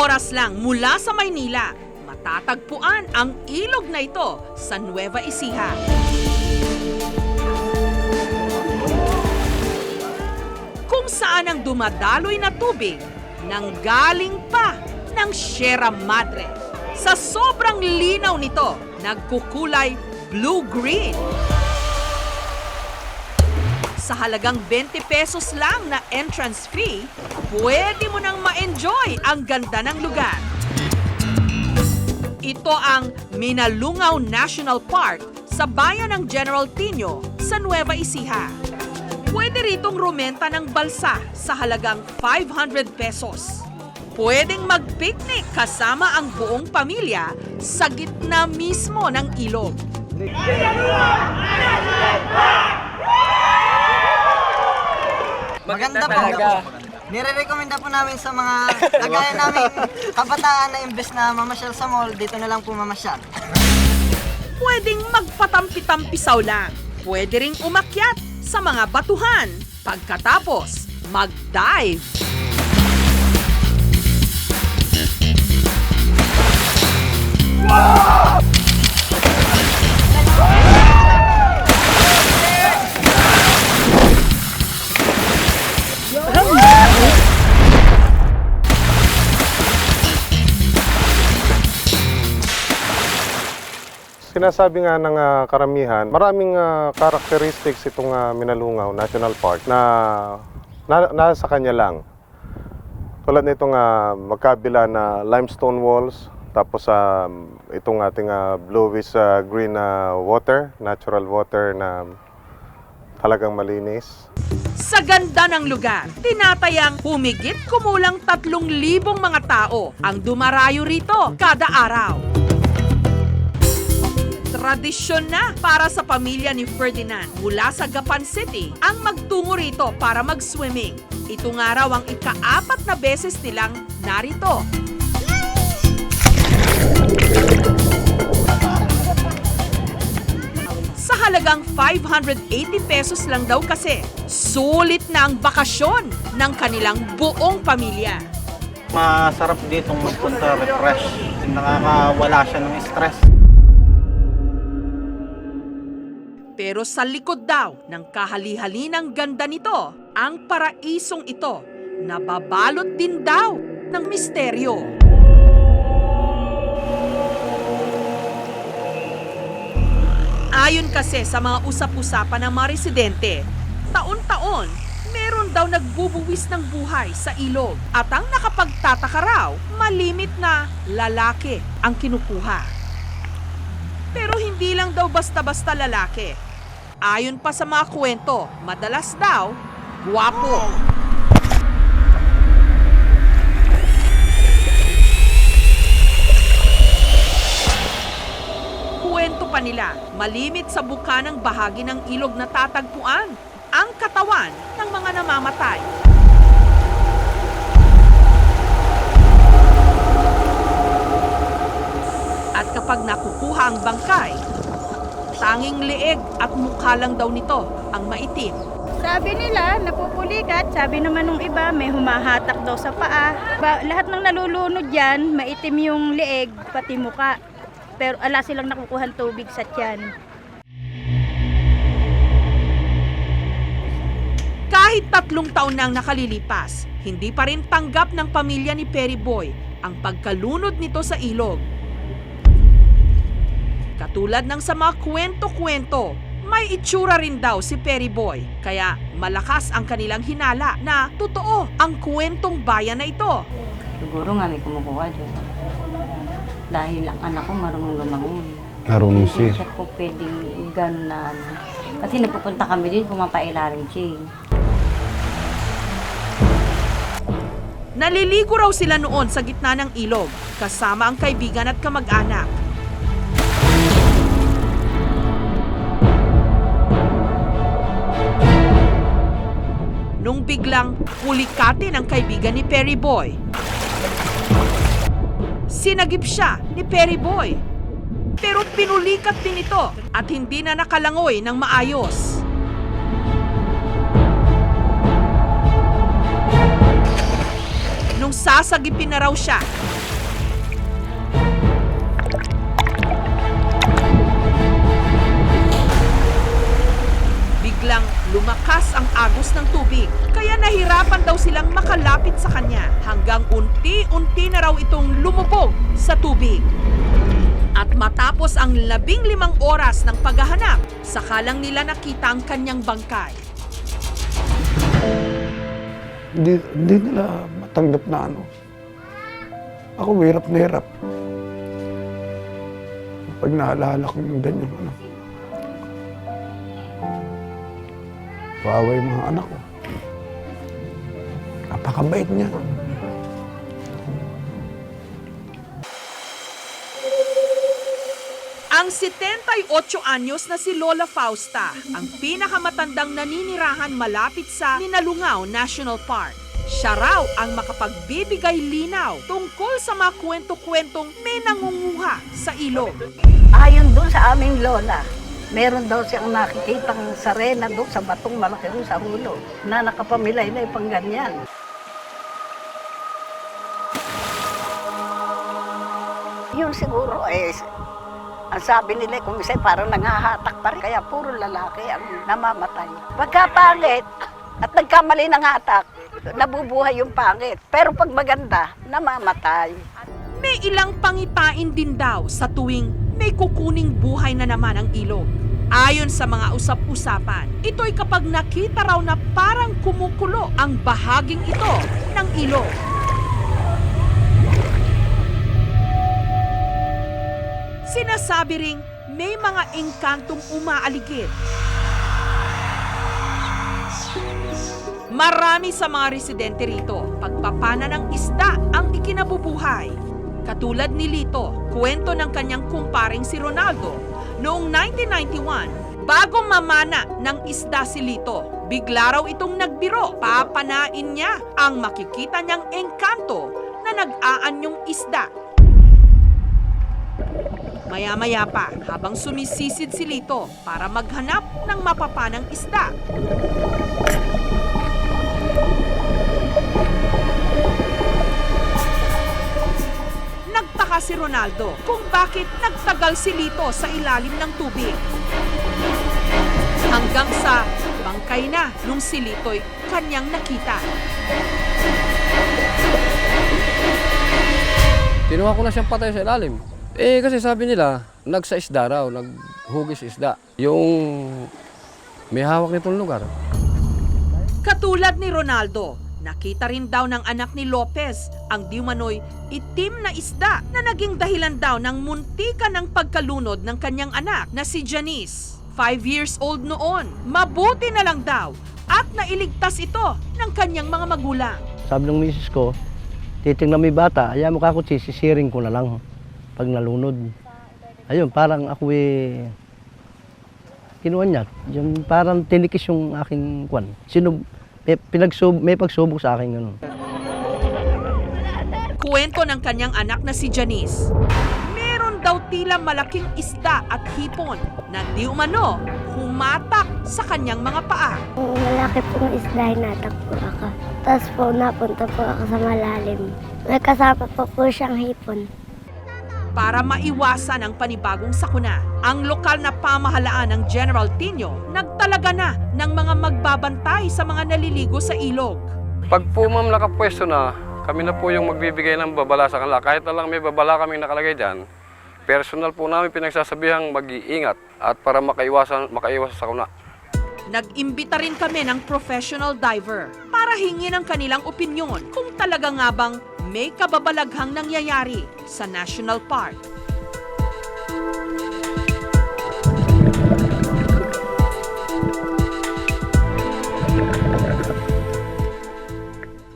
oras lang mula sa Maynila, matatagpuan ang ilog na ito sa Nueva Ecija. Kung saan ang dumadaloy na tubig nanggaling pa ng Sierra Madre. Sa sobrang linaw nito, nagkukulay blue-green. Sa halagang 20 pesos lang na entrance fee, pwede mo nang ma-enjoy ang ganda ng lugar. Ito ang Minalungaw National Park sa bayan ng General Tino sa Nueva Ecija. Pwede ritong rumenta ng balsa sa halagang 500 pesos. Pwedeng mag-picnic kasama ang buong pamilya sa gitna mismo ng ilog. Maganda po. Nire-recommenda po namin sa mga kagaya namin kabataan na imbes na mamasyal sa mall, dito na lang po mamasyal. Pwedeng magpatampi-tampisaw lang. Pwede ring umakyat sa mga batuhan. Pagkatapos, mag-dive. Sinasabi nga ng karamihan, maraming characteristics itong Minalungaw National Park na nasa kanya lang. Tulad nitong magkabila na limestone walls, tapos itong ating bluish green water, natural water na talagang malinis. Sa ganda ng lugar, tinatayang humigit kumulang 3,000 mga tao ang dumarayo rito kada araw. Tradisyon na para sa pamilya ni Ferdinand mula sa Gapan City ang magtungo rito para mag-swimming. Ito nga raw ang ika-4 na beses nilang narito. Sa halagang 580 pesos lang daw kasi, sulit na ang bakasyon ng kanilang buong pamilya. Masarap ditong magpunta, refresh. Nakakawala siya ng stress. Pero sa likod daw ng kahali-halinang ganda nito, ang paraisong ito nababalot din daw ng misteryo. Ayon kasi sa mga usap-usapan ng mga residente, taon-taon meron daw nagbubuwis ng buhay sa ilog at ang nakapagtataka raw, malimit na lalaki ang kinukuha. Pero hindi lang daw basta-basta lalaki. Ayon pa sa mga kwento, madalas daw, gwapo. Kwento pa nila, malimit sa bukanang bahagi ng ilog na tatagpuan ang katawan ng mga namamatay. At kapag nakukuha ang bangkay, tanging leeg at mukha lang daw nito ang maitim. Sabi nila, napupulikat. Sabi naman nung iba, may humahatak daw sa paa. Lahat ng nalulunod yan, maitim yung leeg, pati muka. Pero ala silang nakukuhan tubig sa tiyan. Kahit 3 taon nang nakalilipas, hindi pa rin tanggap ng pamilya ni Perry Boy ang pagkalunod nito sa ilog. Katulad ng sa mga kwento-kwento, may itsura rin daw si Perry Boy. Kaya malakas ang kanilang hinala na totoo ang kwentong bayan na ito. Siguro nga may kumukuha dyan. Dahil ang anak ko marunong lumangoy. Marunong Hindi siya po pwedeng gano'n na ano. Kasi nagpupunta kami din, pumapailalim siya. Naliligo raw sila noon sa gitna ng ilog, kasama ang kaibigan at kamag-anak. Nung biglang pulikatin ang kaibigan ni Perry Boy. Sinagip siya ni Perry Boy. Pero pinulikat din ito at hindi na nakalangoy ng maayos. Nung Sasagipin na raw siya. Biglang lumakas ang agos ng tubig, kaya nahirapan daw silang makalapit sa kanya hanggang unti-unti na raw itong lumubog sa tubig. At matapos ang 15 oras ng paghahanap, saka lang nila nakita ang kanyang bangkay. Hindi nila matanggap na ano. Ako hirap na hirap. Pag naalala ko yung ganyan ano. Kawawa yung mga anak ko. Napakabait niya. Ang 78 anyos na si Lola Fausta, ang pinakamatandang naninirahan malapit sa Minalungaw National Park. Siya raw ang makapagbibigay linaw tungkol sa mga kwento-kwentong may nangunguha sa ilog. Ayon doon sa aming lola, meron daw siyang nakikitang sarena doon sa batong malaki doon sa hulo na nakapamilay na pang ganyan. Yun siguro ang sabi nila kung isa parang nangahatak pa rin, kaya puro lalaki ang namamatay. Pagkapangit at nagkamali ng hatak, nabubuhay yung pangit. Pero pag maganda, namamatay. May ilang pangitain din daw sa tuwing may kukuning buhay na naman ang ilog. Ayon sa mga usap-usapan, ito'y kapag nakita raw na parang kumukulo ang bahaging ito ng ilog. Sinasabi ring may mga engkantong umaaligid. Marami sa mga residente rito, pagpapana ng isda ang ikinabubuhay. Katulad ni Lito, kwento ng kanyang kumparing si Ronaldo, noong 1991, bago mamana ng isda si Lito, bigla raw itong nagbiro, papanain niya ang makikita niyang engkanto na nag-aanyong isda. Maya-maya pa, habang sumisisid si Lito para maghanap ng mapapanang isda. Nagtaka si Ronaldo kung bakit nagtagal si Lito sa ilalim ng tubig. Hanggang sa bangkay na nung si Lito'y kanyang nakita. Kinuha ko na siyang patay sa ilalim. Kasi sabi nila, nagsa-isda raw, naghugis isda. Yung may hawak nitong lugar. Katulad ni Ronaldo, nakita rin daw ng anak ni Lopez ang diumanoy itim na isda na naging dahilan daw ng muntikan ng pagkalunod ng kanyang anak na si Janice. 5 years old noon. Mabuti na lang daw at nailigtas ito ng kanyang mga magulang. Sabi ng misis ko, titingnan mo yung bata, ayaw mo kako sisiring ko na lang pag nalunod. Ayun, parang ako kinuha niya. Yung parang tinikis yung aking kwan. May pagsubok sa akin ganun. Kwento ng kanyang anak na si Janice. Meron daw tila malaking isda at hipon na di umano humatak sa kanyang mga paa. Malaki pong isda, hinatak po ako. Tapos po napunta po ako sa malalim. May kasama po siyang hipon. Para maiwasan ang panibagong sakuna, ang lokal na pamahalaan ng General Tino nagtalaga na ng mga magbabantay sa mga naliligo sa ilog. Pag po ma'am nakapwesto na, kami na po yung magbibigay ng babala sa kanila. Kahit na lang may babala kaming nakalagay dyan, personal po namin pinagsasabihang mag-iingat at para makaiwas sa sakuna. Nag-imbita rin kami ng professional diver para hingin ang kanilang opinyon kung talaga nga bang may kababalaghang nangyayari sa National Park.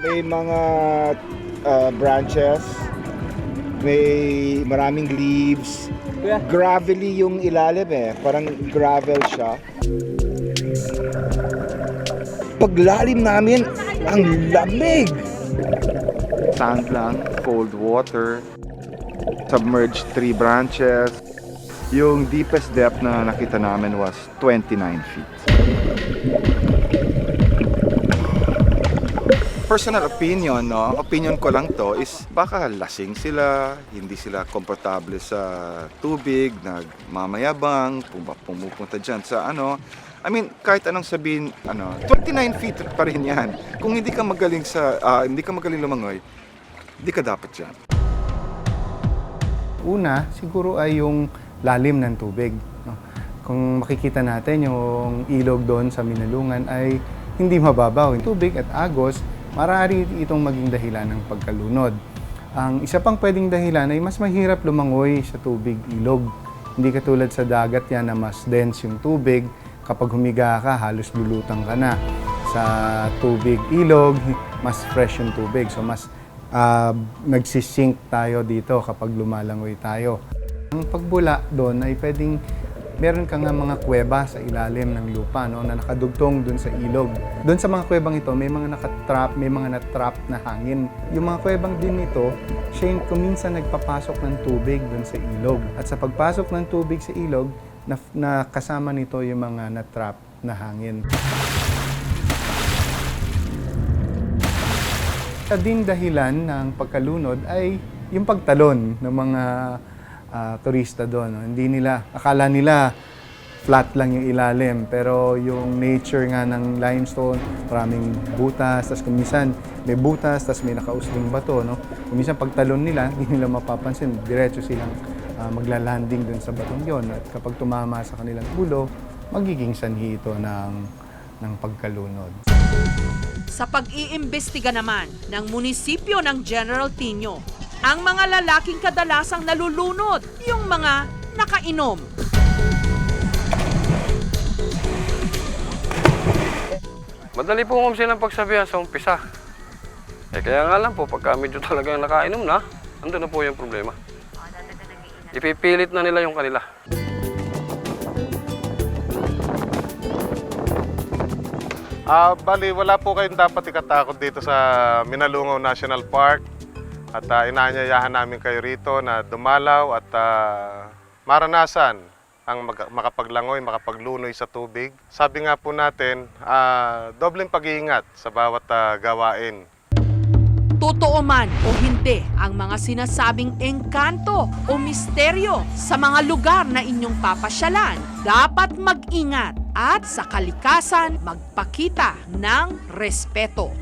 May mga branches, may maraming leaves. Gravelly yung ilalim parang gravel siya. Paglalim namin, ang lamig! Sand lang, cold water, submerged tree branches. Yung deepest depth na nakita namin was 29 feet. personal opinion, no? Opinion ko lang to is baka lasing sila, hindi sila komportable sa tubig, nagmamayabang, pumupunta dyan sa ano. I mean, kahit anong sabihin, 29 feet pa rin yan. Kung hindi ka magaling lumangoy, hindi ka dapat dyan. Una, siguro ay yung lalim ng tubig. No? Kung makikita natin yung ilog doon sa Minalungan ay hindi mababaw. Yung tubig at agos, marari itong maging dahilan ng pagkalunod. Ang isa pang pwedeng dahilan ay mas mahirap lumangoy sa tubig ilog. Hindi katulad sa dagat yan na mas dense yung tubig. Kapag humiga ka, halos lulutang ka na. Sa tubig ilog, mas fresh yung tubig. So mas nagsisink tayo dito kapag lumalangoy tayo. Ang pagbula doon ay pwedeng meron ka nga mga kuweba sa ilalim ng lupa, no, na nakadugtong doon sa ilog. Doon sa mga kuwebang ito, may mga may mga na-trap na hangin. Yung mga kuwebang din ito, siya yung kuminsan nagpapasok ng tubig doon sa ilog. At sa pagpasok ng tubig sa ilog, na kasama nito yung mga na-trap na hangin. Sa din dahilan ng pagkalunod ay yung pagtalon ng mga turista doon. No? Akala nila flat lang yung ilalim, pero yung nature nga ng limestone, maraming butas, tapos kuminsan may butas, tapos may nakausling bato. No? Kuminsan pagtalon nila, hindi nila mapapansin, diretso silang magla-landing dun sa batong yon. At kapag tumama sa kanilang ulo, magiging sanhi ito ng pagkalunod. Sa pag-iimbestiga naman ng munisipyo ng General Tino, ang mga lalaking kadalasang nalulunod, yung mga nakainom. Madali po ma'am silang pagsabihan sa umpisa. Kaya nga lang po, pagka medyo talagang nakainom na, andun na po yung problema. Ipipilit na nila yung kanila. Bali, wala po kayong dapat ikatakot dito sa Minalungaw National Park. At inaanyayahan namin kayo rito na dumalaw at maranasan ang makapaglangoy, makapaglunoy sa tubig. Sabi nga po natin, dobleng pag-iingat sa bawat gawain. Totoo man o hindi ang mga sinasabing engkanto o misteryo sa mga lugar na inyong papasyalan, dapat mag-ingat at sa kalikasan magpakita ng respeto.